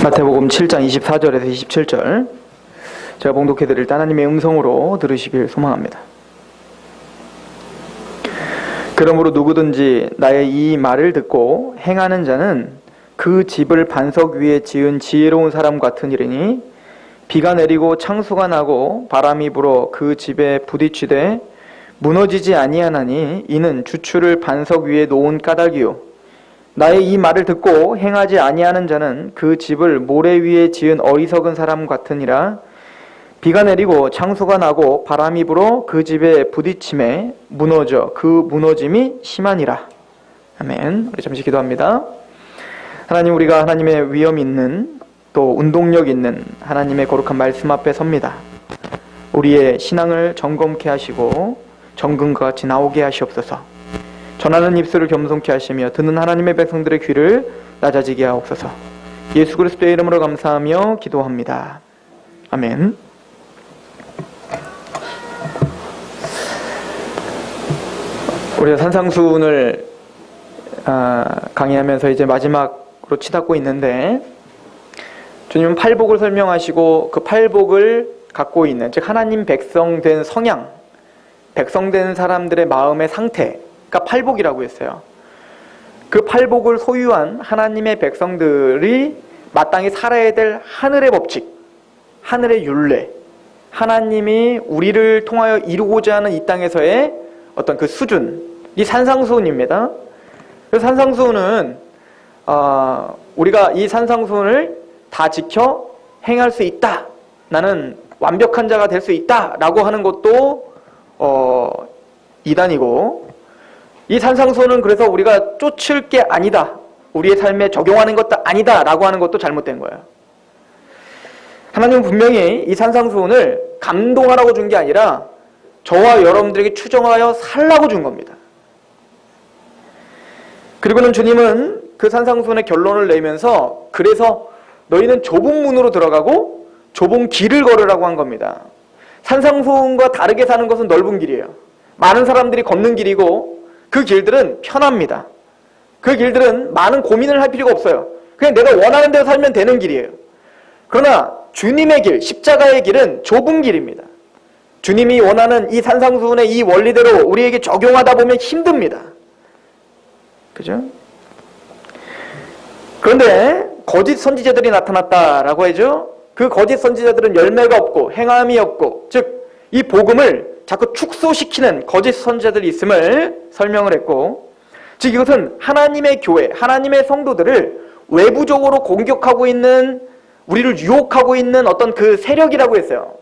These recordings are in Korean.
마태복음 7장 24절에서 27절 제가 봉독해드릴 때 하나님의 음성으로 들으시길 소망합니다. 그러므로 누구든지 나의 이 말을 듣고 행하는 자는 그 집을 반석 위에 지은 지혜로운 사람 같으니니 비가 내리고 창수가 나고 바람이 불어 그 집에 부딪히되 무너지지 아니하나니 이는 주추를 반석 위에 놓은 까닭이요 나의 이 말을 듣고 행하지 아니하는 자는 그 집을 모래 위에 지은 어리석은 사람 같으니라. 비가 내리고 창수가 나고 바람이 불어 그 집에 부딪힘에 무너져 그 무너짐이 심하니라. 아멘. 우리 잠시 기도합니다. 하나님, 우리가 하나님의 위엄 있는 또 운동력 있는 하나님의 거룩한 말씀 앞에 섭니다. 우리의 신앙을 점검케 하시고 정금과 같이 나오게 하시옵소서. 전하는 입술을 겸손케 하시며 듣는 하나님의 백성들의 귀를 낮아지게 하옵소서. 예수 그리스도의 이름으로 감사하며 기도합니다. 아멘. 우리가 산상수훈을 강의하면서 이제 마지막으로 치닫고 있는데, 주님은 팔복을 설명하시고 그 팔복을 갖고 있는, 즉 하나님 백성된 성향, 백성된 사람들의 마음의 상태, 그러니까 팔복이라고 했어요. 그 팔복을 소유한 하나님의 백성들이 마땅히 살아야 될 하늘의 법칙, 하늘의 율례, 하나님이 우리를 통하여 이루고자 하는 이 땅에서의 어떤 그 수준, 이 산상수훈입니다. 그래서 산상수훈은 우리가 이 산상수훈을 다 지켜 행할 수 있다, 나는 완벽한 자가 될 수 있다 라고 하는 것도 이단이고, 이 산상수훈은 그래서 우리가 쫓을 게 아니다, 우리의 삶에 적용하는 것도 아니다 라고 하는 것도 잘못된 거예요. 하나님은 분명히 이 산상수훈을 감동하라고 준 게 아니라 저와 여러분들에게 추정하여 살라고 준 겁니다. 그리고는 주님은 그 산상수훈의 결론을 내면서 그래서 너희는 좁은 문으로 들어가고 좁은 길을 걸으라고 한 겁니다. 산상수훈과 다르게 사는 것은 넓은 길이에요. 많은 사람들이 걷는 길이고 그 길들은 편합니다. 그 길들은 많은 고민을 할 필요가 없어요. 그냥 내가 원하는 대로 살면 되는 길이에요. 그러나 주님의 길, 십자가의 길은 좁은 길입니다. 주님이 원하는 이 산상수훈의 이 원리대로 우리에게 적용하다 보면 힘듭니다. 그죠? 그런데 거짓 선지자들이 나타났다라고 하죠. 그 거짓 선지자들은 열매가 없고 행함이 없고, 즉 이 복음을 자꾸 축소시키는 거짓 선지자들이 있음을 설명을 했고, 즉 이것은 하나님의 교회, 하나님의 성도들을 외부적으로 공격하고 있는, 우리를 유혹하고 있는 어떤 그 세력이라고 했어요.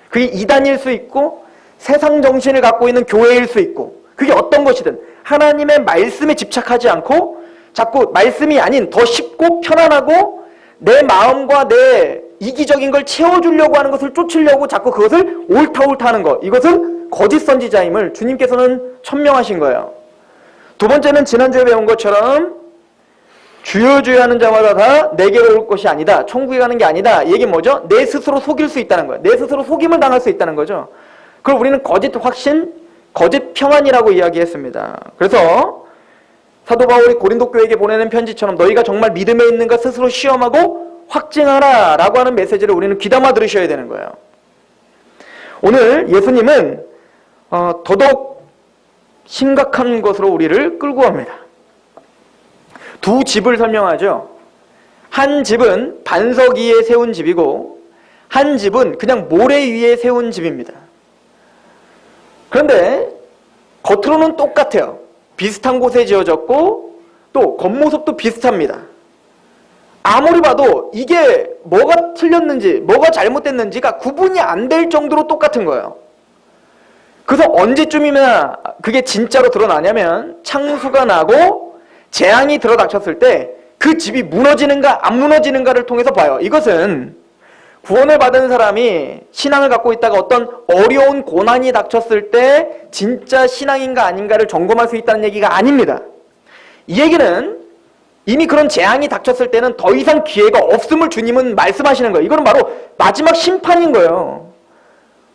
그게 이단일 수 있고 세상 정신을 갖고 있는 교회일 수 있고, 그게 어떤 것이든 하나님의 말씀에 집착하지 않고 자꾸 말씀이 아닌 더 쉽고 편안하고 내 마음과 내 이기적인 걸 채워주려고 하는 것을 쫓으려고 자꾸 그것을 옳다 하는 것, 이것은 거짓 선지자임을 주님께서는 천명하신 거예요. 두 번째는 지난주에 배운 것처럼 주여 주여 하는 자마다 다 내게로 올 것이 아니다, 천국에 가는 게 아니다. 이 얘기는 뭐죠? 내 스스로 속일 수 있다는 거예요. 내 스스로 속임을 당할 수 있다는 거죠. 그걸 우리는 거짓 확신, 거짓 평안이라고 이야기했습니다. 그래서 사도 바울이 고린도 교회에게 보내는 편지처럼 너희가 정말 믿음에 있는가 스스로 시험하고 확증하라 라고 하는 메시지를 우리는 귀담아 들으셔야 되는 거예요. 오늘 예수님은 더더욱 심각한 것으로 우리를 끌고 갑니다. 두 집을 설명하죠. 한 집은 반석 위에 세운 집이고 한 집은 그냥 모래 위에 세운 집입니다. 그런데 겉으로는 똑같아요. 비슷한 곳에 지어졌고 또 겉모습도 비슷합니다. 아무리 봐도 이게 뭐가 틀렸는지 뭐가 잘못됐는지가 구분이 안 될 정도로 똑같은 거예요. 그래서 언제쯤이면 그게 진짜로 드러나냐면 창수가 나고 재앙이 들어닥쳤을 때 그 집이 무너지는가 안 무너지는가를 통해서 봐요. 이것은 구원을 받은 사람이 신앙을 갖고 있다가 어떤 어려운 고난이 닥쳤을 때 진짜 신앙인가 아닌가를 점검할 수 있다는 얘기가 아닙니다. 이 얘기는 이미 그런 재앙이 닥쳤을 때는 더 이상 기회가 없음을 주님은 말씀하시는 거예요. 이거는 바로 마지막 심판인 거예요.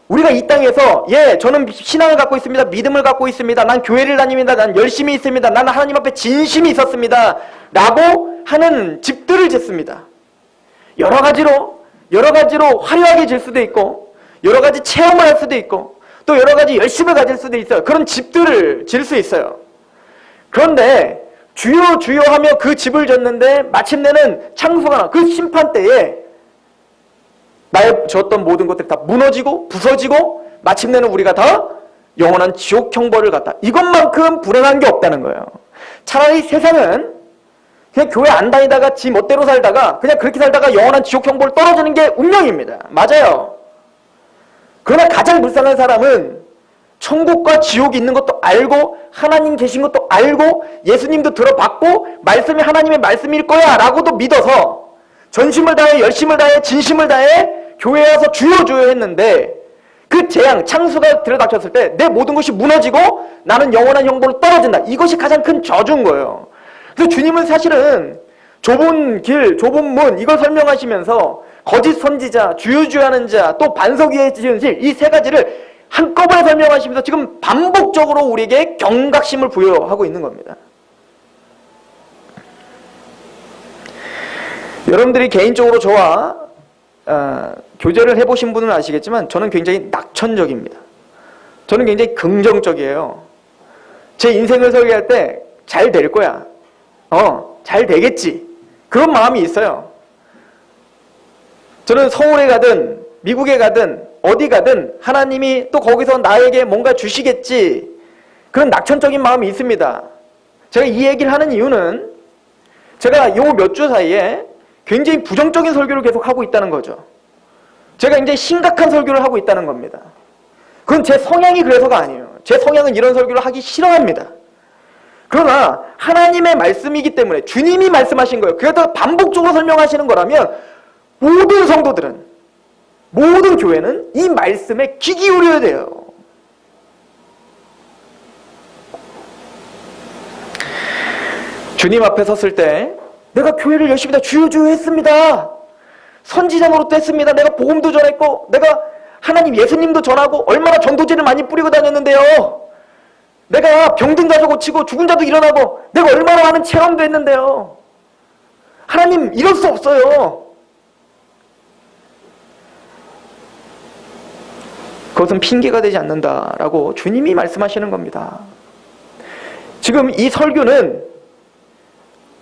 우리가 이 땅에서 저는 신앙을 갖고 있습니다, 믿음을 갖고 있습니다, 난 교회를 다닙니다, 난 열심히 있습니다, 난 하나님 앞에 진심이 있었습니다 라고 하는 집들을 짓습니다. 여러 가지로 화려하게 질 수도 있고, 여러 가지 체험을 할 수도 있고, 또 여러 가지 열심을 가질 수도 있어요. 그런 집들을 질 수 있어요. 그런데 주여 주여 하며 그 집을 졌는데 마침내는 창수가 나. 그 심판 때에 나의 졌던 모든 것들이 다 무너지고 부서지고 마침내는 우리가 다 영원한 지옥 형벌을 갖다. 이것만큼 불행한 게 없다는 거예요. 차라리 세상은 그냥 교회 안 다니다가 지 멋대로 살다가 그냥 그렇게 살다가 영원한 지옥 형벌 떨어지는 게 운명입니다. 맞아요. 그러나 가장 불쌍한 사람은 천국과 지옥이 있는 것도 알고 하나님 계신 것도 알고 예수님도 들어봤고 말씀이 하나님의 말씀일 거야 라고도 믿어서 전심을 다해 열심을 다해 진심을 다해 교회에 와서 주여 주여 했는데 그 재앙 창수가 들어닥쳤을 때 내 모든 것이 무너지고 나는 영원한 형벌로 떨어진다. 이것이 가장 큰 저주인 거예요. 그래서 주님은 사실은 좁은 길 좁은 문 이걸 설명하시면서 거짓 선지자 주유주하는 자 또 반석 위에 지은 실 이 세 가지를 한꺼번에 설명하시면서 지금 반복적으로 우리에게 경각심을 부여하고 있는 겁니다. 여러분들이 개인적으로 저와 교제를 해보신 분은 아시겠지만 저는 굉장히 낙천적입니다. 저는 굉장히 긍정적이에요. 제 인생을 설계할 때 잘 될 거야. 잘 되겠지. 그런 마음이 있어요. 저는 서울에 가든 미국에 가든 어디 가든 하나님이 또 거기서 나에게 뭔가 주시겠지. 그런 낙천적인 마음이 있습니다. 제가 이 얘기를 하는 이유는 제가 요 몇 주 사이에 굉장히 부정적인 설교를 계속 하고 있다는 거죠. 제가 굉장히 심각한 설교를 하고 있다는 겁니다. 그건 제 성향이 그래서가 아니에요. 제 성향은 이런 설교를 하기 싫어합니다. 그러나 하나님의 말씀이기 때문에 주님이 말씀하신 거예요. 그래도 반복적으로 설명하시는 거라면 모든 성도들은 모든 교회는 이 말씀에 귀 기울여야 돼요. 주님 앞에 섰을 때 내가 교회를 열심히 다 주여 했습니다. 선지자 노릇도 했습니다. 내가 복음도 전했고 내가 하나님 예수님도 전하고 얼마나 전도제를 많이 뿌리고 다녔는데요. 내가 병든 자도 고치고 죽은 자도 일어나고 내가 얼마나 많은 체험도 했는데요. 하나님 이럴 수 없어요. 그것은 핑계가 되지 않는다라고 주님이 말씀하시는 겁니다. 지금 이 설교는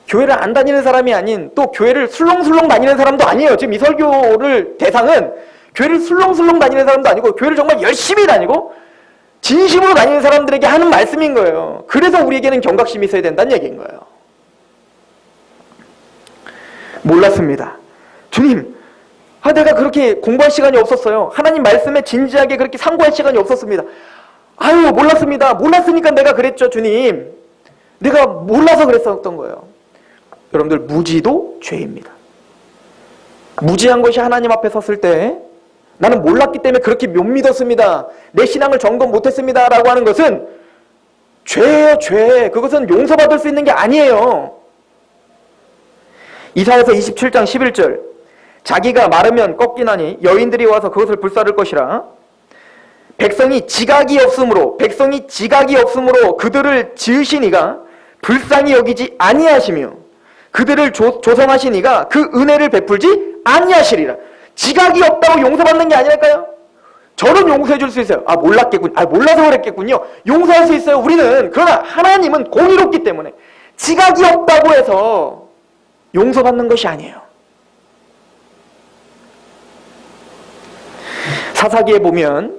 교회를 안 다니는 사람이 아닌 또 교회를 술렁술렁 다니는 사람도 아니에요. 지금 이 설교를 대상은 교회를 술렁술렁 다니는 사람도 아니고 교회를 정말 열심히 다니고 진심으로 다니는 사람들에게 하는 말씀인 거예요. 그래서 우리에게는 경각심이 있어야 된다는 얘기인 거예요. 몰랐습니다. 주님, 내가 그렇게 공부할 시간이 없었어요. 하나님 말씀에 진지하게 그렇게 상고할 시간이 없었습니다. 아유, 몰랐습니다. 몰랐으니까 내가 그랬죠, 주님. 내가 몰라서 그랬었던 거예요. 여러분들, 무지도 죄입니다. 무지한 것이 하나님 앞에 섰을 때 나는 몰랐기 때문에 그렇게 못 믿었습니다. 내 신앙을 점검 못했습니다. 라고 하는 것은 죄예요, 죄. 그것은 용서받을 수 있는 게 아니에요. 이사야서 27장 11절 자기가 마르면 꺾이나니 여인들이 와서 그것을 불사를 것이라. 백성이 지각이 없으므로 그들을 지으신 이가 불쌍히 여기지 아니하시며 그들을 조성하신 이가 그 은혜를 베풀지 아니하시리라. 지각이 없다고 용서받는 게 아니랄까요? 저는 용서해 줄 수 있어요. 몰라서 그랬겠군요. 용서할 수 있어요, 우리는. 그러나 하나님은 공의롭기 때문에 지각이 없다고 해서 용서받는 것이 아니에요. 사사기에 보면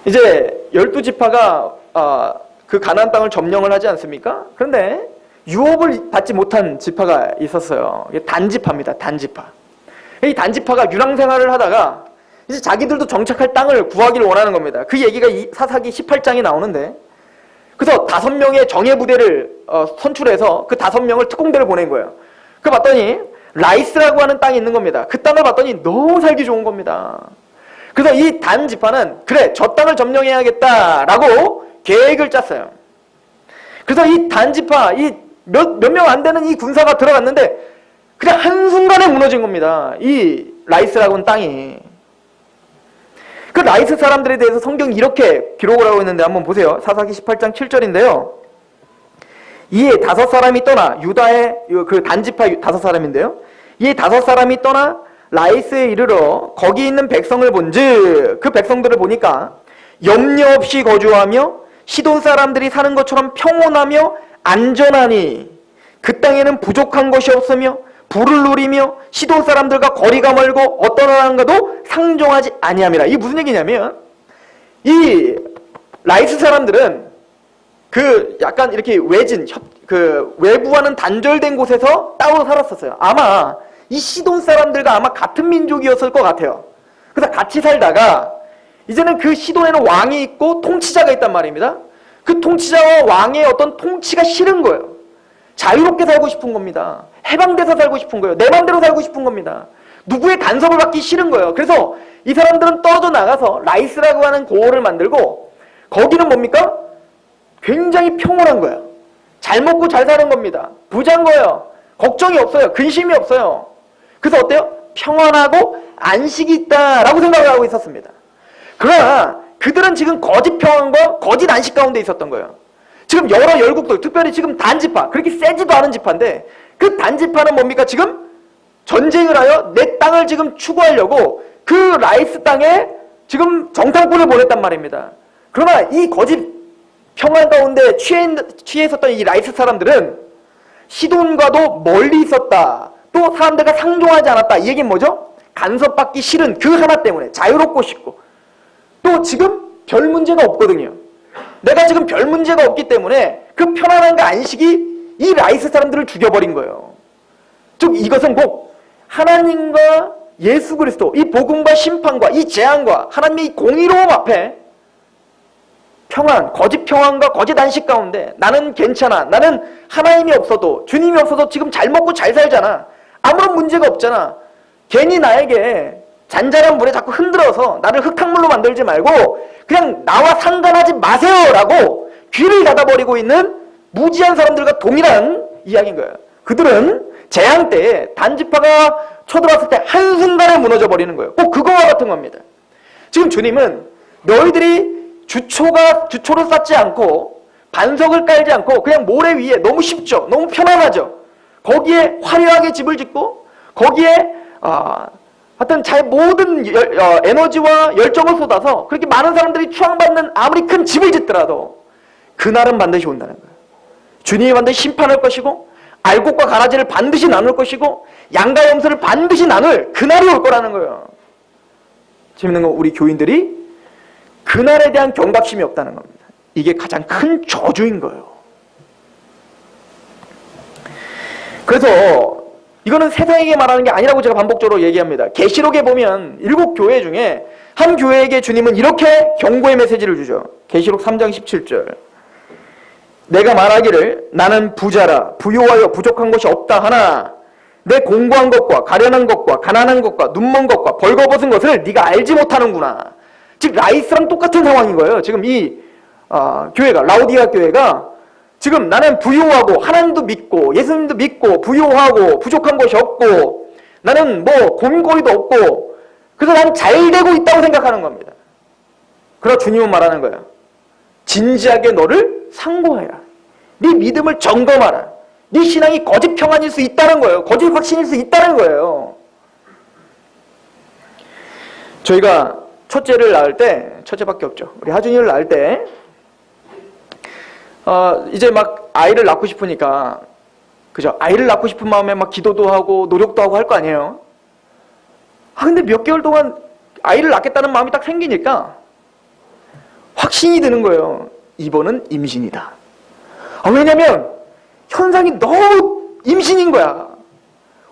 이제 12지파가 그 가나안 땅을 점령을 하지 않습니까? 그런데 유업을 받지 못한 지파가 있었어요. 이게 단지파입니다. 단지파. 이 단지파가 유랑생활을 하다가 이제 자기들도 정착할 땅을 구하기를 원하는 겁니다. 그 얘기가 이 사사기 18장에 나오는데, 그래서 5명의 정예부대를 선출해서 그 5명을 특공대를 보낸 거예요. 그 봤더니 라이스라고 하는 땅이 있는 겁니다. 그 땅을 봤더니 너무 살기 좋은 겁니다. 그래서 이 단지파는 그래, 저 땅을 점령해야겠다라고 계획을 짰어요. 그래서 이 단지파, 이 몇 명 안 되는 이 군사가 들어갔는데 그냥 한순간에 무너진 겁니다. 이 라이스라고 하는 땅이. 그 라이스 사람들에 대해서 성경이 이렇게 기록을 하고 있는데 한번 보세요. 사사기 18장 7절인데요. 이에 5사람이 떠나, 유다의 그 단지파 5사람인데요. 이 5사람이 떠나 라이스에 이르러 거기 있는 백성을 본즉 그 백성들을 보니까 염려 없이 거주하며 시돈 사람들이 사는 것처럼 평온하며 안전하니 그 땅에는 부족한 것이 없으며 부를 누리며 시돈 사람들과 거리가 멀고 어떤 사람과도 상종하지 아니함이라. 이게 무슨 얘기냐면 이 라이스 사람들은 그 약간 이렇게 외진 그 외부와는 단절된 곳에서 따로 살았었어요. 아마 이 시돈 사람들과 아마 같은 민족이었을 것 같아요. 그래서 같이 살다가 이제는 그 시돈에는 왕이 있고 통치자가 있단 말입니다. 그 통치자와 왕의 어떤 통치가 싫은 거예요. 자유롭게 살고 싶은 겁니다. 해방돼서 살고 싶은 거예요. 내 맘대로 살고 싶은 겁니다. 누구의 간섭을 받기 싫은 거예요. 그래서 이 사람들은 떨어져 나가서 라이스라고 하는 고을을 만들고 거기는 뭡니까? 굉장히 평온한 거예요. 잘 먹고 잘 사는 겁니다. 부자인 거예요. 걱정이 없어요. 근심이 없어요. 그래서 어때요? 평안하고 안식이 있다라고 생각을 하고 있었습니다. 그러나 그들은 지금 거짓 평안과 거짓 안식 가운데 있었던 거예요. 지금 여러 열국들, 특별히 지금 단지파, 그렇게 세지도 않은 지파인데 그 단지파는 뭡니까? 지금 전쟁을 하여 내 땅을 지금 추구하려고 그 라이스 땅에 지금 정탐꾼을 보냈단 말입니다. 그러나 이 거짓 평안 가운데 취해 있었던 이 라이스 사람들은 시돈과도 멀리 있었다. 또 사람들과 상종하지 않았다. 이 얘기는 뭐죠? 간섭받기 싫은 그 하나 때문에 자유롭고 싶고 또 지금 별 문제가 없거든요. 내가 지금 별 문제가 없기 때문에 그 편안함과 안식이 이 라이스 사람들을 죽여버린 거예요. 즉 이것은 곧 하나님과 예수 그리스도, 이 복음과 심판과 이 재앙과 하나님의 공의로움 앞에 평안, 거짓 평안과 거짓 안식 가운데 나는 괜찮아. 나는 하나님이 없어도 주님이 없어도 지금 잘 먹고 잘 살잖아. 아무런 문제가 없잖아. 괜히 나에게 잔잔한 물에 자꾸 흔들어서 나를 흙탕물로 만들지 말고 그냥 나와 상관하지 마세요 라고 귀를 닫아버리고 있는 무지한 사람들과 동일한 이야기인 거예요. 그들은 재앙 때에 단지파가 쳐들어왔을 때 한순간에 무너져 버리는 거예요. 꼭 그거와 같은 겁니다. 지금 주님은 너희들이 주초를 쌓지 않고 반석을 깔지 않고 그냥 모래 위에 너무 쉽죠. 너무 편안하죠. 거기에 화려하게 집을 짓고 거기에 하여튼 모든 에너지와 열정을 쏟아서 그렇게 많은 사람들이 추앙받는 아무리 큰 집을 짓더라도 그날은 반드시 온다는 거예요. 주님이 반드시 심판할 것이고 알곡과 가라지를 반드시 나눌 것이고 양과 염소를 반드시 나눌 그날이 올 거라는 거예요. 재밌는 건 우리 교인들이 그날에 대한 경각심이 없다는 겁니다. 이게 가장 큰 저주인 거예요. 그래서 이거는 세상에게 말하는 게 아니라고 제가 반복적으로 얘기합니다. 계시록에 보면 7교회 중에 한 교회에게 주님은 이렇게 경고의 메시지를 주죠. 계시록 3장 17절. 내가 말하기를 나는 부자라 부요하여 부족한 것이 없다 하나 내 공고한 것과 가련한 것과 가난한 것과 눈먼 것과 벌거벗은 것을 네가 알지 못하는구나. 즉 라이스랑 똑같은 상황인 거예요. 지금 이 교회가 라우디아 교회가 지금 나는 부유하고 하나님도 믿고 예수님도 믿고 부유하고 부족한 것이 없고 나는 뭐 고민거리도 없고 그래서 난 잘되고 있다고 생각하는 겁니다. 그러나 주님은 말하는 거예요. 진지하게 너를 상고해라. 네 믿음을 점검하라. 네 신앙이 거짓 평안일 수 있다는 거예요. 거짓 확신일 수 있다는 거예요. 저희가 첫째를 낳을 때, 첫째밖에 없죠. 우리 하준이를 낳을 때 이제 막 아이를 낳고 싶으니까 그죠? 아이를 낳고 싶은 마음에 막 기도도 하고 노력도 하고 할 거 아니에요? 근데 몇 개월 동안 아이를 낳겠다는 마음이 딱 생기니까 확신이 드는 거예요. 이번은 임신이다. 왜냐면 현상이 너무 임신인 거야.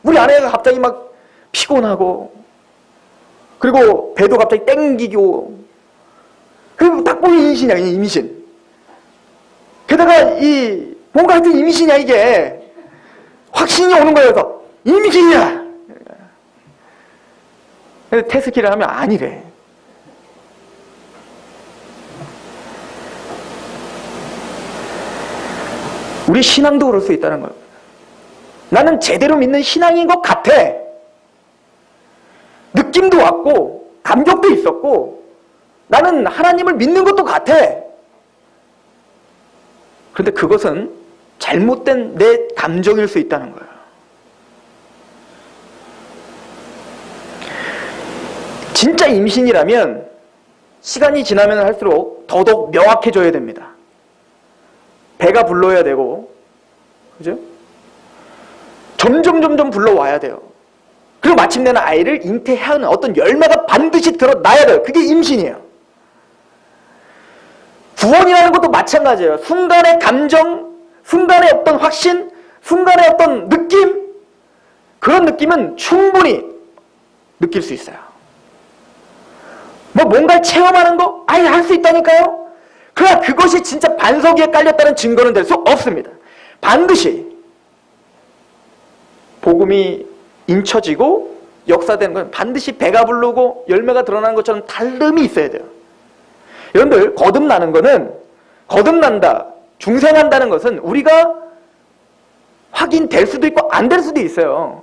우리 아내가 갑자기 막 피곤하고 그리고 배도 갑자기 땡기고 그리고 딱 보면 임신이야. 임신. 게다가 뭔가 하여튼 임신이야. 이게 확신이 오는 거예요. 그래서 임신이야. 근데 테스키를 하면 아니래. 우리 신앙도 그럴 수 있다는 거예요. 나는 제대로 믿는 신앙인 것 같아. 느낌도 왔고 감격도 있었고 나는 하나님을 믿는 것도 같아. 그런데 그것은 잘못된 내 감정일 수 있다는 거예요. 진짜 임신이라면 시간이 지나면 할수록 더더욱 명확해져야 됩니다. 배가 불러야 되고, 그죠? 점점 불러와야 돼요. 그리고 마침내는 아이를 잉태하는 어떤 열매가 반드시 드러나야 돼요. 그게 임신이에요. 구원이라는 것도 마찬가지예요. 순간의 감정, 순간의 어떤 확신, 순간의 어떤 느낌, 그런 느낌은 충분히 느낄 수 있어요. 뭔가를 체험하는 거? 아예 할 수 있다니까요? 그러나 그것이 진짜 반석 위에 깔렸다는 증거는 될 수 없습니다. 반드시 복음이 인쳐지고 역사되는 건 반드시 배가 부르고 열매가 드러나는 것처럼 다름이 있어야 돼요. 여러분들, 거듭난다, 중생한다는 것은 우리가 확인될 수도 있고 안 될 수도 있어요.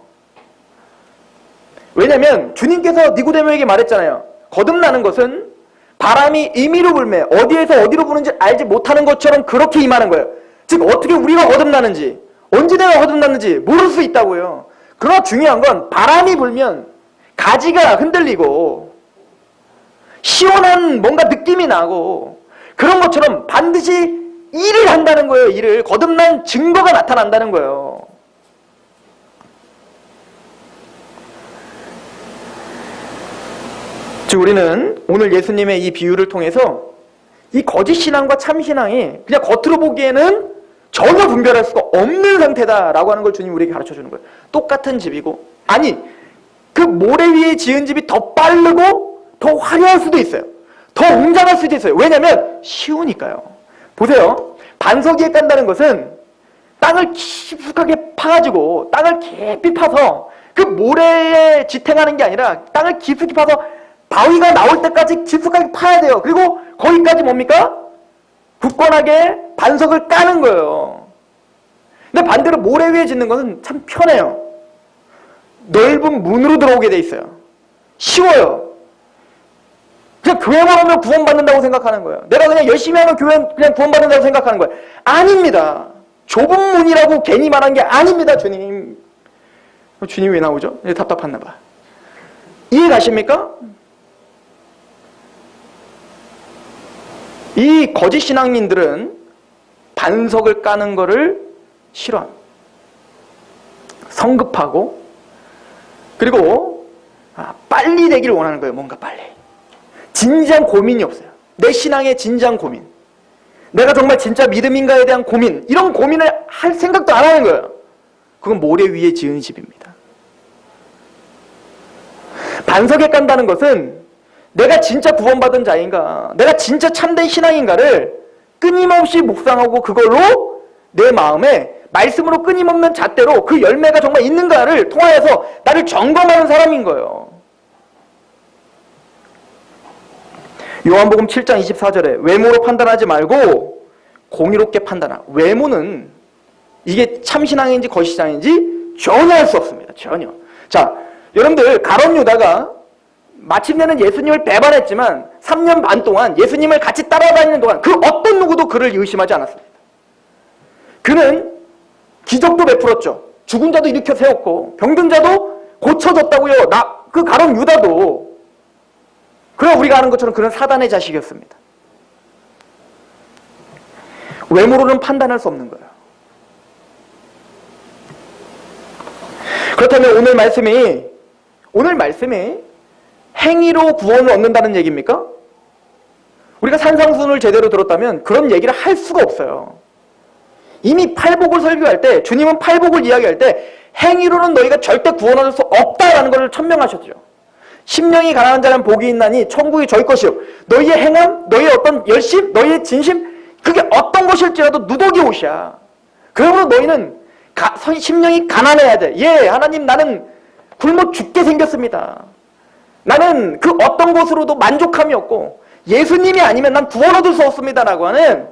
왜냐하면 주님께서 니고데모에게 말했잖아요. 거듭나는 것은 바람이 임의로 불매 어디에서 어디로 부는지 알지 못하는 것처럼 그렇게 임하는 거예요. 즉 어떻게 우리가 거듭나는지, 언제 내가 거듭났는지 모를 수 있다고요. 그러나 중요한 건 바람이 불면 가지가 흔들리고 시원한 뭔가 느낌이 나고 그런 것처럼 반드시 일을 한다는 거예요. 일을. 거듭난 증거가 나타난다는 거예요. 즉 우리는 오늘 예수님의 이 비유를 통해서 이 거짓 신앙과 참 신앙이 그냥 겉으로 보기에는 전혀 분별할 수가 없는 상태다라고 하는 걸 주님이 우리에게 가르쳐주는 거예요. 똑같은 집이고, 아니 그 모래 위에 지은 집이 더 빠르고 더 화려할 수도 있어요. 더 웅장할 수도 있어요. 왜냐하면 쉬우니까요. 보세요. 반석 위에 깐다는 것은 땅을 깊숙하게 파가지고 땅을 깊이 파서 그 모래에 지탱하는 게 아니라 땅을 깊숙이 파서 바위가 나올 때까지 깊숙하게 파야 돼요. 그리고 거기까지 뭡니까? 굳건하게 반석을 까는 거예요. 근데 반대로 모래 위에 짓는 것은 참 편해요. 넓은 문으로 들어오게 돼 있어요. 쉬워요. 그냥 교회만 오면 구원받는다고 생각하는 거예요. 내가 그냥 열심히 하면 그냥 구원받는다고 생각하는 거예요. 아닙니다. 좁은 문이라고 괜히 말한 게 아닙니다. 주님. 주님 왜 나오죠? 답답했나 봐. 이해 가십니까? 이 거짓 신앙인들은 반석을 까는 거를 싫어합니다. 성급하고, 그리고 빨리 되기를 원하는 거예요. 뭔가 빨리. 진지한 고민이 없어요. 내 신앙의 진지한 고민, 내가 정말 진짜 믿음인가에 대한 고민, 이런 고민을 할 생각도 안 하는 거예요. 그건 모래 위에 지은 집입니다. 반석에 깐다는 것은 내가 진짜 구원받은 자인가, 내가 진짜 참된 신앙인가를 끊임없이 묵상하고 그걸로 내 마음에 말씀으로 끊임없는 잣대로 그 열매가 정말 있는가를 통하여서 나를 점검하는 사람인 거예요. 요한복음 7장 24절에 외모로 판단하지 말고 공의롭게 판단하라. 외모는 이게 참신앙인지 거짓신앙인지 전혀 알 수 없습니다. 전혀. 자, 여러분들, 가룟 유다가 마침내는 예수님을 배반했지만 3년 반 동안 예수님을 같이 따라다니는 동안 그 어떤 누구도 그를 의심하지 않았습니다. 그는 기적도 베풀었죠. 죽은 자도 일으켜 세웠고 병든 자도 고쳐졌다고요. 그 가룟 유다도. 그러나 우리가 아는 것처럼 그는 사단의 자식이었습니다. 외모로는 판단할 수 없는 거예요. 그렇다면 오늘 말씀이 행위로 구원을 얻는다는 얘기입니까? 우리가 산상순을 제대로 들었다면 그런 얘기를 할 수가 없어요. 이미 팔복을 설교할 때, 주님은 팔복을 이야기할 때 행위로는 너희가 절대 구원 얻을 수 없다라는 것을 천명하셨죠. 심령이 가난한 자는 복이 있나니 천국이 저희 것이요. 너희의 행함, 너희의 어떤 열심, 너희의 진심, 그게 어떤 것일지라도 누더기 옷이야. 그러므로 너희는 심령이 가난해야 돼. 예, 하나님, 나는 굶어 죽게 생겼습니다. 나는 그 어떤 것으로도 만족함이 없고 예수님이 아니면 난 구원 얻을 수 없습니다라고 하는,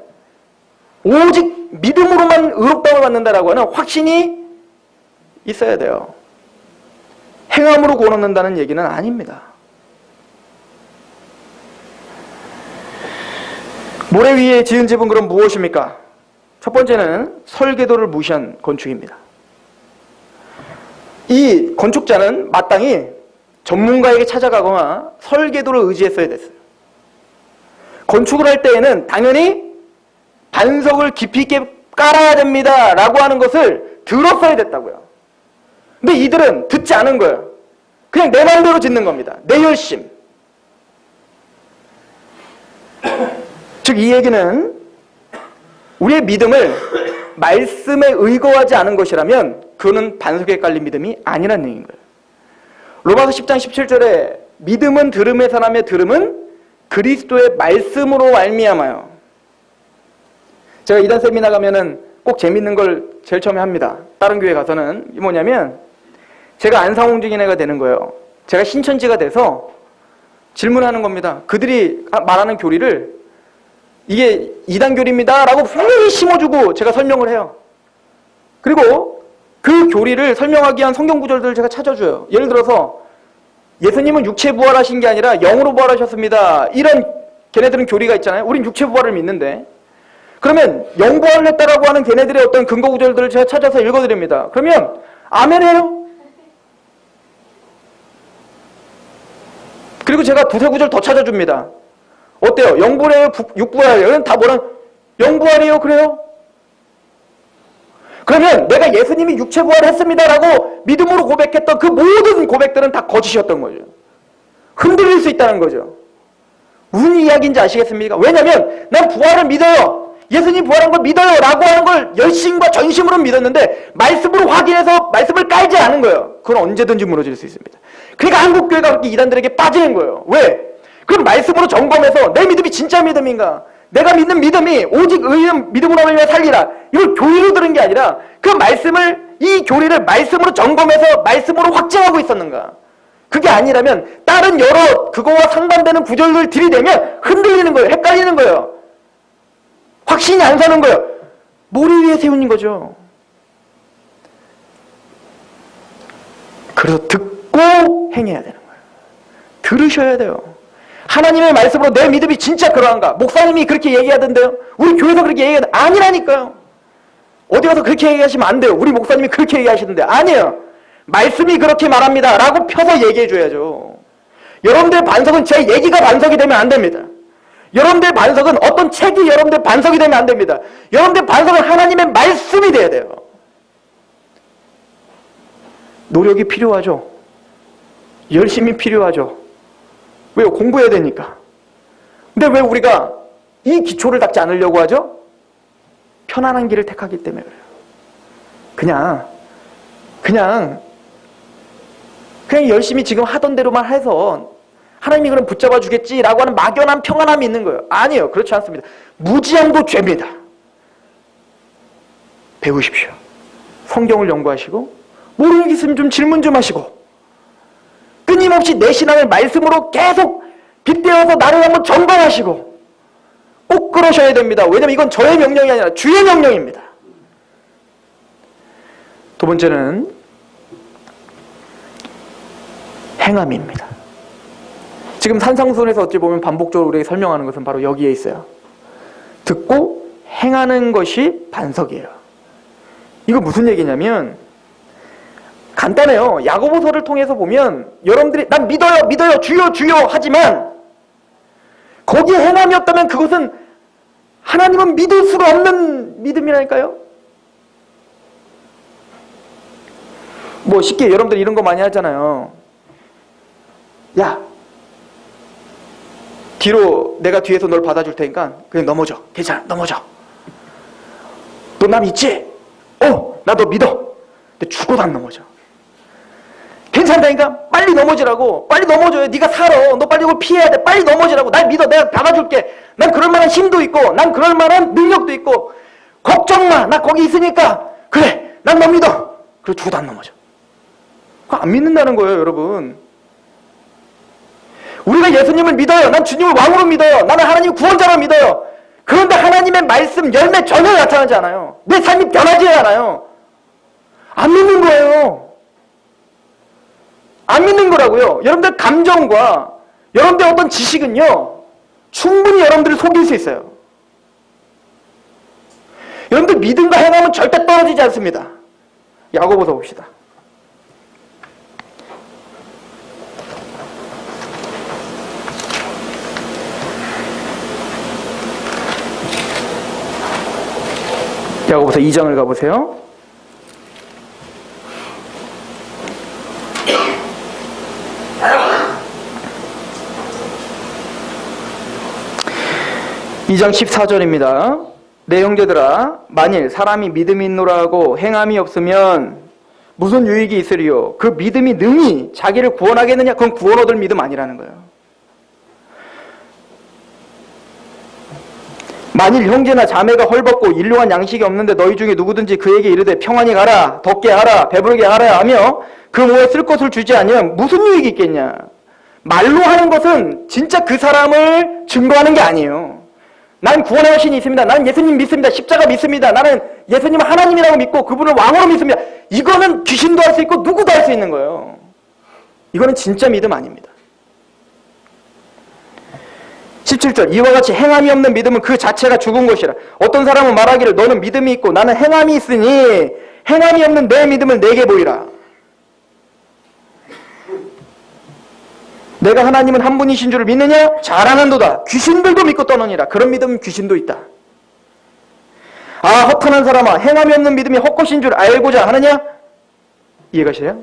오직 믿음으로만 의롭다움을 받는다라고 하는 확신이 있어야 돼요. 행함으로 구원 얻는다는 얘기는 아닙니다. 모래 위에 지은 집은 그럼 무엇입니까? 첫 번째는 설계도를 무시한 건축입니다. 이 건축자는 마땅히 전문가에게 찾아가거나 설계도를 의지했어야 됐어요. 건축을 할 때에는 당연히 반석을 깊이 있게 깔아야 됩니다 라고 하는 것을 들었어야 됐다고요. 근데 이들은 듣지 않은 거예요. 그냥 내 마음대로 짓는 겁니다. 내 열심. 즉 이 얘기는 우리의 믿음을 말씀에 의거하지 않은 것이라면 그는 반석에 깔린 믿음이 아니라는 얘기인 거예요. 로마서 10장 17절에 믿음은 들음에서 나며 들음은 그리스도의 말씀으로 말미암아요. 제가 이단 세미나 가면은 꼭 재밌는 걸 제일 처음에 합니다. 다른 교회 가서는 뭐냐면 제가 안상홍증인회가 되는 거예요. 제가 신천지가 돼서 질문하는 겁니다. 그들이 말하는 교리를 이게 이단 교리입니다 라고 분명히 심어주고 제가 설명을 해요. 그리고 그 교리를 설명하기 위한 성경 구절들을 제가 찾아줘요. 예를 들어서 예수님은 육체 부활하신 게 아니라 영으로 부활하셨습니다. 이런 걔네들은 교리가 있잖아요. 우린 육체 부활을 믿는데 그러면 영 부활을 했다라고 하는 걔네들의 어떤 근거 구절들을 제가 찾아서 읽어드립니다. 그러면 아멘 해요. 그리고 제가 두세 구절 더 찾아줍니다. 어때요? 영부활이에요? 육부활이에요? 다 뭐랑 영부활이에요? 그래요? 그러면 내가 예수님이 육체 부활을 했습니다라고 믿음으로 고백했던 그 모든 고백들은 다 거짓이었던 거죠. 흔들릴 수 있다는 거죠. 무슨 이야기인지 아시겠습니까? 왜냐하면 난 부활을 믿어요. 예수님 부활한 걸 믿어요 라고 하는 걸 열심과 전심으로 믿었는데 말씀으로 확인해서 말씀을 깔지 않은 거예요. 그건 언제든지 무너질 수 있습니다. 그러니까 한국교회가 그렇게 이단들에게 빠지는 거예요. 왜? 그럼 말씀으로 점검해서 내 믿음이 진짜 믿음인가? 내가 믿는 믿음이 오직 의의 믿음으로 하면 살리라. 이걸 교리로 들은 게 아니라 그 말씀을 이 교리를 말씀으로 점검해서 말씀으로 확증하고 있었는가? 그게 아니라면 다른 여러 그거와 상반되는 구절을 들이대면 흔들리는 거예요. 헷갈리는 거예요. 확신이 안 사는 거예요. 모래 위에 세우는 거죠. 그래서 듣고 행해야 되는 거예요. 들으셔야 돼요. 하나님의 말씀으로 내 믿음이 진짜 그러한가? 목사님이 그렇게 얘기하던데요? 우리 교회에서 그렇게 얘기하는데 아니라니까요. 어디 가서 그렇게 얘기하시면 안 돼요. 우리 목사님이 그렇게 얘기하시던데 아니에요. 말씀이 그렇게 말합니다 라고 펴서 얘기해 줘야죠. 여러분들의 반석은 제 얘기가 반석이 되면 안 됩니다. 여러분들의 반석은 어떤 책이 여러분들의 반석이 되면 안 됩니다. 여러분들의 반석은 하나님의 말씀이 돼야 돼요. 노력이 필요하죠. 열심히 필요하죠. 왜요? 공부해야 되니까. 근데 왜 우리가 이 기초를 닦지 않으려고 하죠? 편안한 길을 택하기 때문에 그래요. 그냥 열심히 지금 하던 대로만 해서 하나님이 그럼 붙잡아 주겠지라고 하는 막연한 평안함이 있는 거예요. 아니에요. 그렇지 않습니다. 무지함도 죄입니다. 배우십시오. 성경을 연구하시고 모르는 게 있으면 좀 질문 좀 하시고 끊임없이 내 신앙을 말씀으로 계속 빗대어서 나를 한번 점검하시고 꼭 그러셔야 됩니다. 왜냐하면 이건 저의 명령이 아니라 주의 명령입니다. 두 번째는 행함입니다. 지금 산상수훈에서 어찌 보면 반복적으로 우리에게 설명하는 것은 바로 여기에 있어요. 듣고 행하는 것이 반석이에요. 이거 무슨 얘기냐면 간단해요. 야고보서를 통해서 보면 여러분들이 난 믿어요 주여 하지만 거기에 행함이 없다면 그것은 하나님은 믿을 수가 없는 믿음이라니까요. 뭐 쉽게 여러분들 이런 거 많이 하잖아요. 야, 뒤로 내가 뒤에서 널 받아줄 테니까 그냥 넘어져. 괜찮아, 넘어져. 너 나 믿지? 나 너 믿어. 근데 죽어도 안 넘어져. 괜찮다니까? 빨리 넘어지라고. 빨리 넘어져요. 네가 살아. 너 빨리 이걸 피해야 돼. 빨리 넘어지라고. 날 믿어. 내가 받아줄게. 난 그럴 만한 힘도 있고 난 그럴 만한 능력도 있고 걱정 마. 나 거기 있으니까. 그래. 난 너 믿어. 그리고 죽어도 안 넘어져. 그거 안 믿는다는 거예요, 여러분. 우리가 예수님을 믿어요. 난 주님을 왕으로 믿어요. 나는 하나님 구원자로 믿어요. 그런데 하나님의 말씀 열매 전혀 나타나지 않아요. 내 삶이 변하지 않아요. 안 믿는 거예요. 안 믿는 거라고요. 여러분들 감정과 여러분들 어떤 지식은요 충분히 여러분들을 속일 수 있어요. 여러분들 믿음과 행함은 절대 떨어지지 않습니다. 야고보서 봅시다. 야고보서 2장을 가보세요. (2장 14절입니다) 내 형제들아 만일 사람이 믿음이 있노라 하고 행함이 없으면 무슨 유익이 있으리요? 그 믿음이 능히 자기를 구원하겠느냐? 그건 구원 얻을 믿음 아니라는 거예요. 만일 형제나 자매가 헐벗고 일용한 양식이 없는데 너희 중에 누구든지 그에게 이르되 평안히 가라, 덥게 하라, 배부르게 하라 하며 그 뭐에 쓸 것을 주지 아니하면 무슨 유익이 있겠냐? 말로 하는 것은 진짜 그 사람을 증거하는 게 아니에요. 난 구원의 신이 있습니다. 나는 예수님 믿습니다. 십자가 믿습니다. 나는 예수님 하나님이라고 믿고 그분을 왕으로 믿습니다. 이거는 귀신도 할 수 있고 누구도 할 수 있는 거예요. 이거는 진짜 믿음 아닙니다. 17절 이와 같이 행함이 없는 믿음은 그 자체가 죽은 것이라. 어떤 사람은 말하기를 너는 믿음이 있고 나는 행함이 있으니 행함이 없는 내 믿음을 내게 보이라. 내가 하나님은 한 분이신 줄을 믿느냐? 잘하는도다. 귀신들도 믿고 떠느니라. 그런 믿음은 귀신도 있다. 아, 허탄한 사람아, 행함이 없는 믿음이 헛것인 줄 알고자 하느냐? 이해가시나요?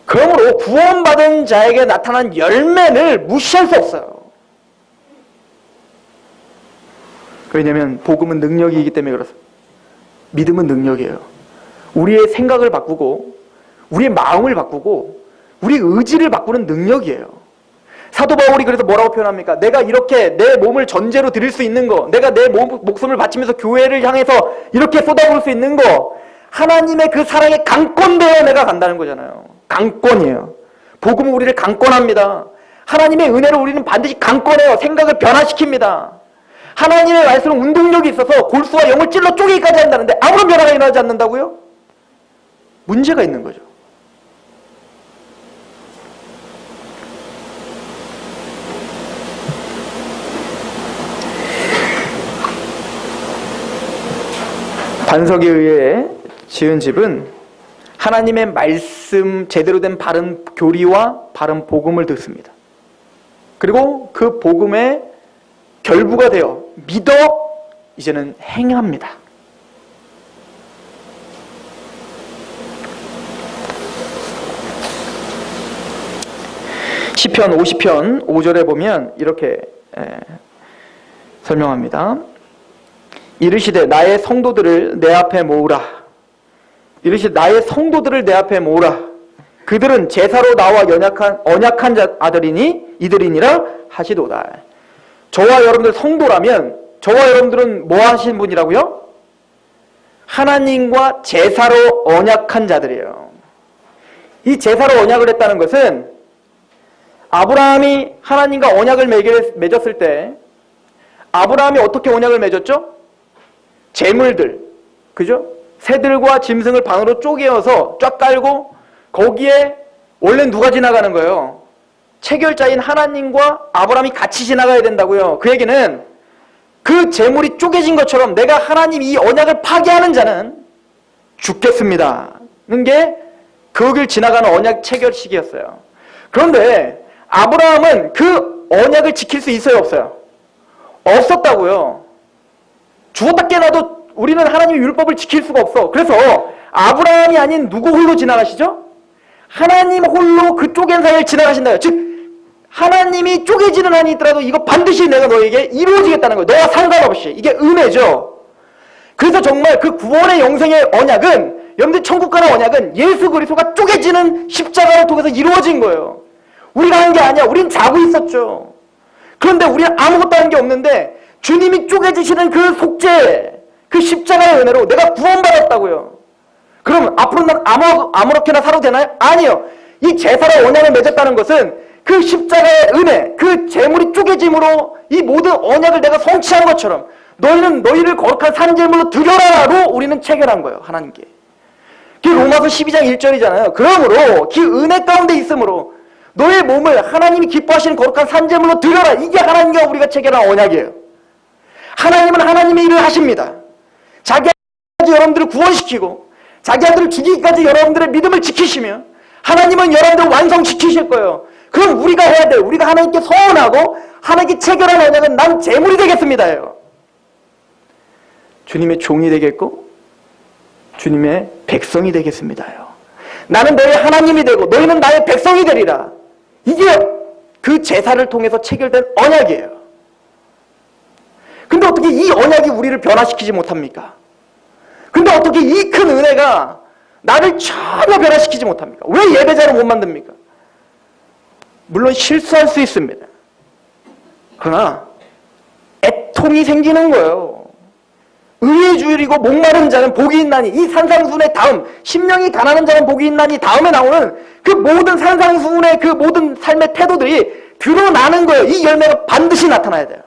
그러므로 구원받은 자에게 나타난 열매를 무시할 수 없어요. 왜냐하면 복음은 능력이기 때문에 그렇습니다. 믿음은 능력이에요. 우리의 생각을 바꾸고 우리의 마음을 바꾸고 우리 의지를 바꾸는 능력이에요. 사도 바울이 그래서 뭐라고 표현합니까? 내가 이렇게 내 몸을 전제로 드릴 수 있는 거, 내가 내 목숨을 바치면서 교회를 향해서 이렇게 쏟아부을 수 있는 거, 하나님의 그 사랑에 강권되어 내가 간다는 거잖아요. 강권이에요. 복음은 우리를 강권합니다. 하나님의 은혜로 우리는 반드시 강권해요. 생각을 변화시킵니다. 하나님의 말씀은 운동력이 있어서 골수와 영을 찔러 쪼개기까지 한다는데 아무런 변화가 일어나지 않는다고요? 문제가 있는 거죠. 반석에 의해 지은 집은 하나님의 말씀, 제대로 된 바른 교리와 바른 복음을 듣습니다. 그리고 그 복음의 결부가 되어 믿어 이제는 행합니다. 시편 50편 5절에 보면 이렇게 설명합니다. 이르시되 나의 성도들을 내 앞에 모으라. 이르시되 나의 성도들을 내 앞에 모으라. 그들은 제사로 나와 언약한 아들이니 이들이니라 하시도다. 저와 여러분들 성도라면 저와 여러분들은 뭐 하신 분이라고요? 하나님과 제사로 언약한 자들이에요. 이 제사로 언약을 했다는 것은 아브라함이 하나님과 언약을 맺었을 때 아브라함이 어떻게 언약을 맺었죠? 재물들, 그죠? 새들과 짐승을 반으로 쪼개어서 쫙 깔고 거기에 원래 누가 지나가는 거예요? 체결자인 하나님과 아브라함이 같이 지나가야 된다고요. 그 얘기는 그 재물이 쪼개진 것처럼 내가 하나님 이 언약을 파괴하는 자는 죽겠습니다는 게 그 길 지나가는 언약 체결식이었어요. 그런데 아브라함은 그 언약을 지킬 수 있어요, 없어요? 없었다고요. 죽었다 깨나도 우리는 하나님의 율법을 지킬 수가 없어. 그래서 아브라함이 아닌 누구 홀로 지나가시죠? 하나님 홀로 그 쪼갠 사이를 지나가신다요. 즉 하나님이 쪼개지는 한이 있더라도 이거 반드시 내가 너에게 이루어지겠다는 거예요. 너와 상관없이. 이게 은혜죠. 그래서 정말 그 구원의 영생의 언약은 여러분들 천국 가는 언약은 예수 그리스도가 쪼개지는 십자가를 통해서 이루어진 거예요. 우리가 한 게 아니야. 우린 자고 있었죠. 그런데 우리는 아무것도 한 게 없는데 주님이 쪼개지시는 그 속죄, 그 십자가의 은혜로 내가 구원받았다고요. 그럼 앞으로 난 아무렇게나 살아도 되나요? 아니요. 이 제사로 언약을 맺었다는 것은 그 십자가의 은혜, 그 재물이 쪼개짐으로 이 모든 언약을 내가 성취한 것처럼 너희는 너희를 거룩한 산재물로 드려라로 우리는 체결한 거예요. 하나님께. 그게 로마서 12장 1절이잖아요. 그러므로 그 은혜 가운데 있으므로 너의 몸을 하나님이 기뻐하시는 거룩한 산재물로 드려라. 이게 하나님과 우리가 체결한 언약이에요. 하나님은 하나님의 일을 하십니다. 자기 아들까지 여러분들을 구원시키고 자기 아들을 죽이기까지 여러분들의 믿음을 지키시며 하나님은 여러분들을 완성시키실 거예요. 그럼 우리가 해야 돼요. 우리가 하나님께 서원하고 하나님께 체결한 언약은 난 재물이 되겠습니다예요. 주님의 종이 되겠고 주님의 백성이 되겠습니다요. 나는 너의 하나님이 되고 너희는 나의 백성이 되리라. 이게 그 제사를 통해서 체결된 언약이에요. 근데 어떻게 이 언약이 우리를 변화시키지 못합니까? 근데 어떻게 이 큰 은혜가 나를 전혀 변화시키지 못합니까? 왜 예배자를 못 만듭니까? 물론 실수할 수 있습니다. 그러나 애통이 생기는 거예요. 의에 줄이고 목마른 자는 복이 있나니, 이 산상수훈의 다음, 심령이 가난한 자는 복이 있나니 다음에 나오는 그 모든 산상수훈의 그 모든 삶의 태도들이 드러나는 거예요. 이 열매가 반드시 나타나야 돼요.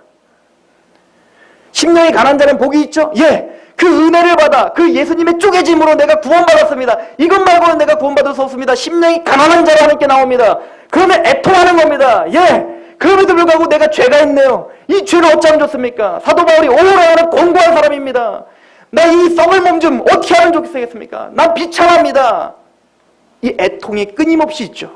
심령이 가난한 자는 복이 있죠? 예. 그 은혜를 받아 그 예수님의 쪼개짐으로 내가 구원받았습니다. 이것 말고는 내가 구원받을 수 없습니다. 심령이 가난한 자로 하나님께 나옵니다. 그러면 애통하는 겁니다. 예. 그럼에도 불구하고 내가 죄가 있네요. 이 죄를 어찌하면 좋습니까? 사도 바울이 오라는 공고한 사람입니다. 나 이 썩을 몸 좀 어떻게 하면 좋겠습니까? 난 비참합니다. 이 애통이 끊임없이 있죠.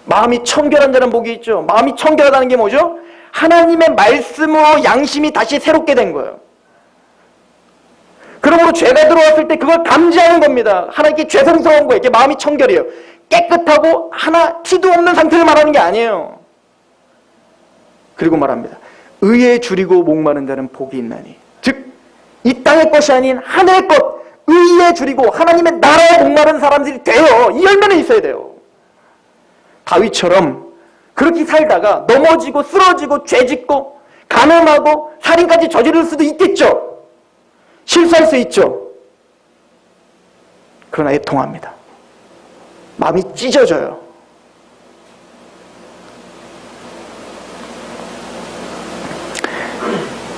마음이 청결한 자는 복이 있죠. 마음이 청결하다는 게 뭐죠? 하나님의 말씀으로 양심이 다시 새롭게 된 거예요. 그러므로 죄가 들어왔을 때 그걸 감지하는 겁니다. 하나님께 죄송스러운 거예요. 이게 마음이 청결이에요. 깨끗하고 하나 티도 없는 상태를 말하는 게 아니에요. 그리고 말합니다. 의에 줄이고 목마른 자는 복이 있나니. 즉 이 땅의 것이 아닌 하늘의 것, 의에 줄이고 하나님의 나라에 목마른 사람들이 돼요. 이 열매는 있어야 돼요. 다윗처럼 그렇게 살다가 넘어지고 쓰러지고 죄짓고 가늠하고 살인까지 저지를 수도 있겠죠. 실수할 수 있죠. 그러나 애통합니다. 마음이 찢어져요.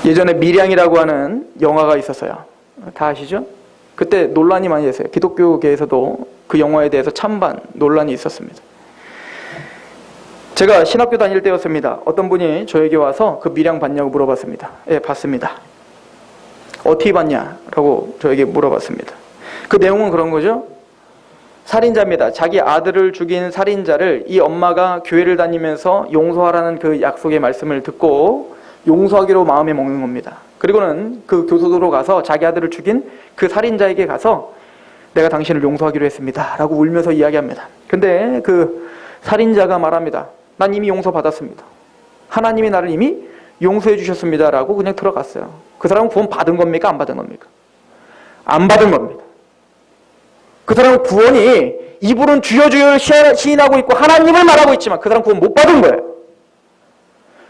예전에 밀양이라고 하는 영화가 있었어요. 다 아시죠? 그때 논란이 많이 됐어요. 기독교계에서도 그 영화에 대해서 찬반 논란이 있었습니다. 제가 신학교 다닐 때였습니다. 어떤 분이 저에게 와서 그 밀양 봤냐고 물어봤습니다. 예, 봤습니다. 어떻게 봤냐라고 저에게 물어봤습니다. 그 내용은 그런 거죠. 살인자입니다. 자기 아들을 죽인 살인자를 이 엄마가 교회를 다니면서 용서하라는 그 약속의 말씀을 듣고 용서하기로 마음에 먹는 겁니다. 그리고는 그 교도소로 가서 자기 아들을 죽인 그 살인자에게 가서 내가 당신을 용서하기로 했습니다 라고 울면서 이야기합니다. 근데 그 살인자가 말합니다. 난 이미 용서받았습니다. 하나님이 나를 이미 용서해 주셨습니다 라고 그냥 들어갔어요. 그 사람은 구원 받은 겁니까? 안 받은 겁니까? 안 받은 겁니다. 그 사람은 구원이, 이분은 주여 주여 시인하고 있고 하나님을 말하고 있지만 그 사람은 구원 못 받은 거예요.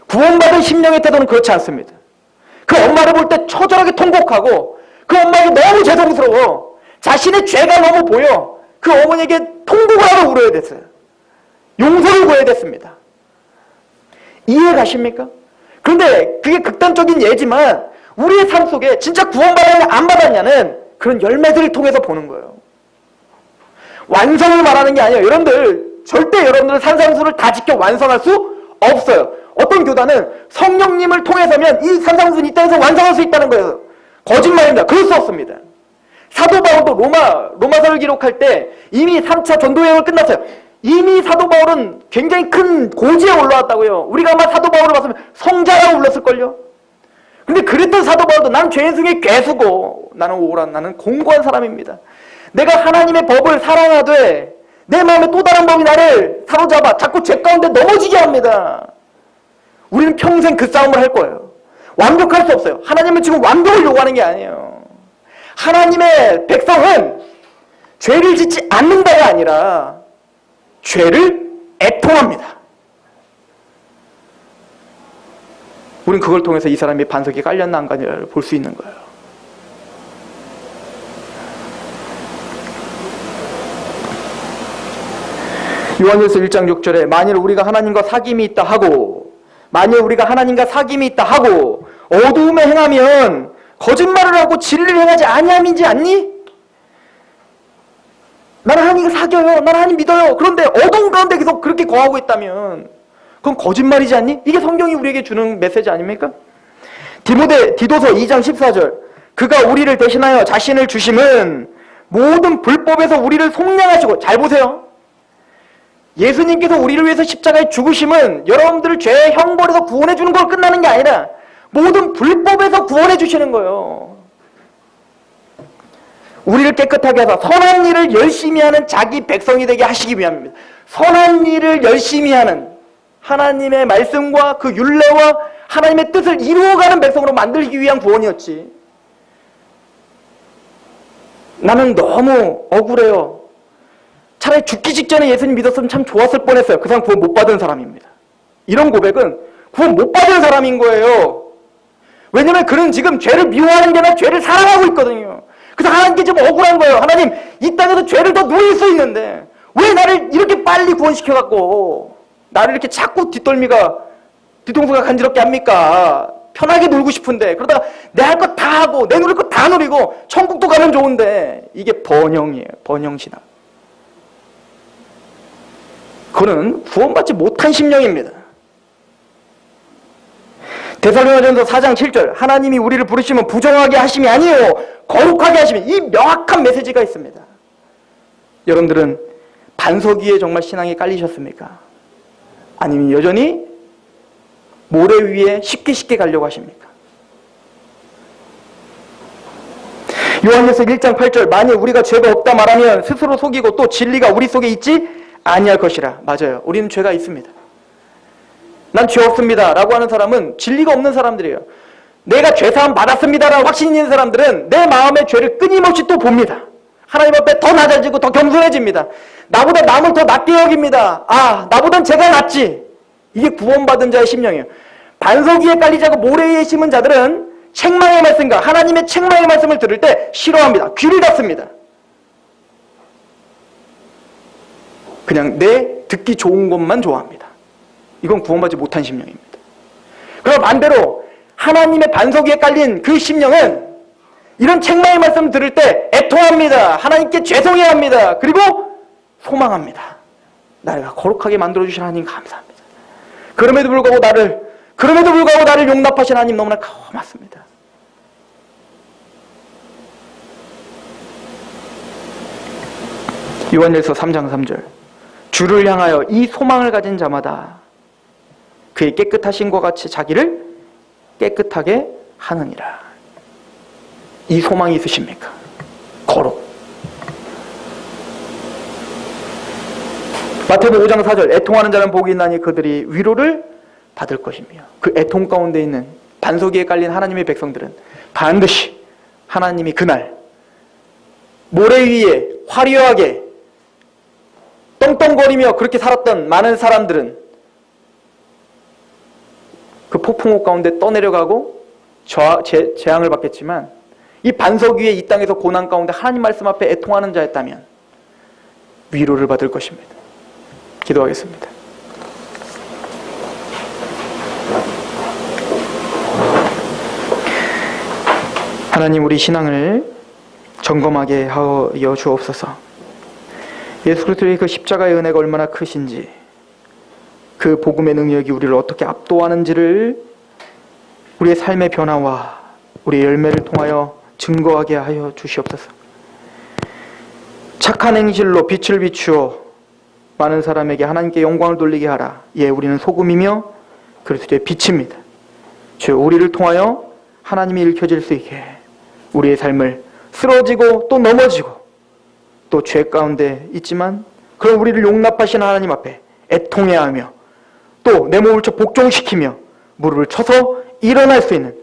구원받은 심령의 태도는 그렇지 않습니다. 그 엄마를 볼 때 처절하게 통곡하고 그 엄마에게 너무 죄송스러워. 자신의 죄가 너무 보여. 그 어머니에게 통곡을 하고 울어야 됐어요. 용서를 구해야 됐습니다. 이해 가십니까? 그런데 그게 극단적인 예지만 우리의 삶 속에 진짜 구원받았냐 안 받았냐는 그런 열매들을 통해서 보는 거예요. 완성을 말하는 게 아니에요. 여러분들 절대 여러분들 산상수를 다 지켜 완성할 수 없어요. 어떤 교단은 성령님을 통해서면 이 산상수는 이 땅에서 완성할 수 있다는 거예요. 거짓말입니다. 그럴 수 없습니다. 사도 바울도 로마서를 기록할 때 이미 3차 전도여행을 끝났어요. 이미 사도 바울은 굉장히 큰 고지에 올라왔다고요. 우리가 아마 사도 바울을 봤으면 성자라고 불렀을걸요. 근데 그랬던 사도 바울도 난 죄인 중에 괴수고 나는 오란, 나는 공고한 사람입니다. 내가 하나님의 법을 사랑하되 내 마음에 또 다른 법이 나를 사로잡아 자꾸 죄 가운데 넘어지게 합니다. 우리는 평생 그 싸움을 할 거예요. 완벽할 수 없어요. 하나님은 지금 완벽을 요구하는 게 아니에요. 하나님의 백성은 죄를 짓지 않는다가 아니라 죄를 애통합니다. 우리는 그걸 통해서 이 사람이 반석에 깔렸나 안 깔렸나를 볼 수 있는 거예요. 요한일서 1장 6절에 만일 우리가 하나님과 사귐이 있다 하고 어두움에 행하면 거짓말을 하고 진리를 행하지 아니함이지 않니? 나는 하나님과 사귀어요. 나는 하나님 믿어요. 그런데 어두운 가운데 계속 그렇게 거하고 있다면 그건 거짓말이지 않니? 이게 성경이 우리에게 주는 메시지 아닙니까? 디도서 2장 14절 그가 우리를 대신하여 자신을 주심은 모든 불법에서 우리를 속량하시고, 잘 보세요. 예수님께서 우리를 위해서 십자가에 죽으심은 여러분들을 죄의 형벌에서 구원해 주는 걸 끝나는 게 아니라 모든 불법에서 구원해 주시는 거예요. 우리를 깨끗하게 하사 선한 일을 열심히 하는 자기 백성이 되게 하시기 위함입니다. 선한 일을 열심히 하는, 하나님의 말씀과 그 율례와 하나님의 뜻을 이루어가는 백성으로 만들기 위한 구원이었지. 나는 너무 억울해요. 차라리 죽기 직전에 예수님 믿었으면 참 좋았을 뻔했어요. 그 사람 구원 못 받은 사람입니다. 이런 고백은 구원 못 받은 사람인 거예요. 왜냐면 그는 지금 죄를 미워하는 게 아니라 죄를 사랑하고 있거든요. 그래서 하나님께 좀 억울한 거예요. 하나님, 이 땅에서 죄를 더 누릴 수 있는데 왜 나를 이렇게 빨리 구원시켜갖고 나를 이렇게 자꾸 뒤통수가 간지럽게 합니까? 편하게 놀고 싶은데, 그러다가 내 할 것 다 하고 내 누릴 것 다 누리고 천국도 가면 좋은데, 이게 번영이에요. 번영신앙. 그거는 구원받지 못한 심령입니다. 데살로니가전서 4장 7절, 하나님이 우리를 부르시면 부정하게 하심이 아니에요, 거룩하게 하심이, 이 명확한 메시지가 있습니다. 여러분들은 반석 위에 정말 신앙이 깔리셨습니까? 아니면 여전히 모래 위에 쉽게 가려고 하십니까? 요한일서 1장 8절, 만일 우리가 죄가 없다 말하면 스스로 속이고 또 진리가 우리 속에 있지 아니할 것이라. 맞아요. 우리는 죄가 있습니다. 난 죄 없습니다 라고 하는 사람은 진리가 없는 사람들이에요. 내가 죄사함 받았습니다 라고 확신 있는 사람들은 내 마음의 죄를 끊임없이 또 봅니다. 하나님 앞에 더 낮아지고 더 겸손해집니다. 나보다 남을 더 낮게 여깁니다. 아, 나보단 제가 낫지. 이게 구원받은 자의 심령이에요. 반석 위에 깔리지 않고 모래 위에 심은 자들은 책망의 말씀과 하나님의 책망의 말씀을 들을 때 싫어합니다. 귀를 닫습니다. 그냥 내 듣기 좋은 것만 좋아합니다. 이건 구원받지 못한 심령입니다. 그럼 반대로 하나님의 반석 위에 깔린 그 심령은 이런 책망의 말씀을 들을 때 애통합니다. 하나님께 죄송해야 합니다. 그리고 소망합니다. 나를 거룩하게 만들어주신 하나님 감사합니다. 그럼에도 불구하고 나를 용납하신 하나님 너무나 고맙습니다. 요한일서 3장 3절, 주를 향하여 이 소망을 가진 자마다 그의 깨끗하신 것 같이 자기를 깨끗하게 하느니라. 이 소망이 있으십니까? 거룩. 마태복음 5장 4절, 애통하는 자는 복이 있나니 그들이 위로를 받을 것이며. 그 애통 가운데 있는 반석 위에 깔린 하나님의 백성들은 반드시 하나님이 그날 모래 위에 화려하게 떵떵거리며 그렇게 살았던 많은 사람들은 그 폭풍우 가운데 떠내려가고 재앙을 받겠지만, 이 반석 위에 이 땅에서 고난 가운데 하나님 말씀 앞에 애통하는 자였다면 위로를 받을 것입니다. 기도하겠습니다. 하나님, 우리 신앙을 점검하게 하여 주옵소서. 예수 그리스도의 그 십자가의 은혜가 얼마나 크신지, 그 복음의 능력이 우리를 어떻게 압도하는지를 우리의 삶의 변화와 우리의 열매를 통하여 증거하게 하여 주시옵소서. 착한 행실로 빛을 비추어 많은 사람에게 하나님께 영광을 돌리게 하라. 예, 우리는 소금이며 그리스도의 빛입니다. 주여, 우리를 통하여 하나님이 일켜질 수 있게 우리의 삶을 쓰러지고 또 넘어지고 또 죄 가운데 있지만 그런 우리를 용납하시는 하나님 앞에 애통해야 하며 또 내 몸을 복종시키며 무릎을 쳐서 일어날 수 있는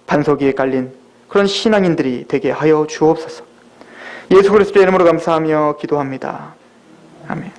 반석 위에 깔린 그런 신앙인들이 되게 하여 주옵소서. 예수 그리스도의 이름으로 감사하며 기도합니다. 아멘.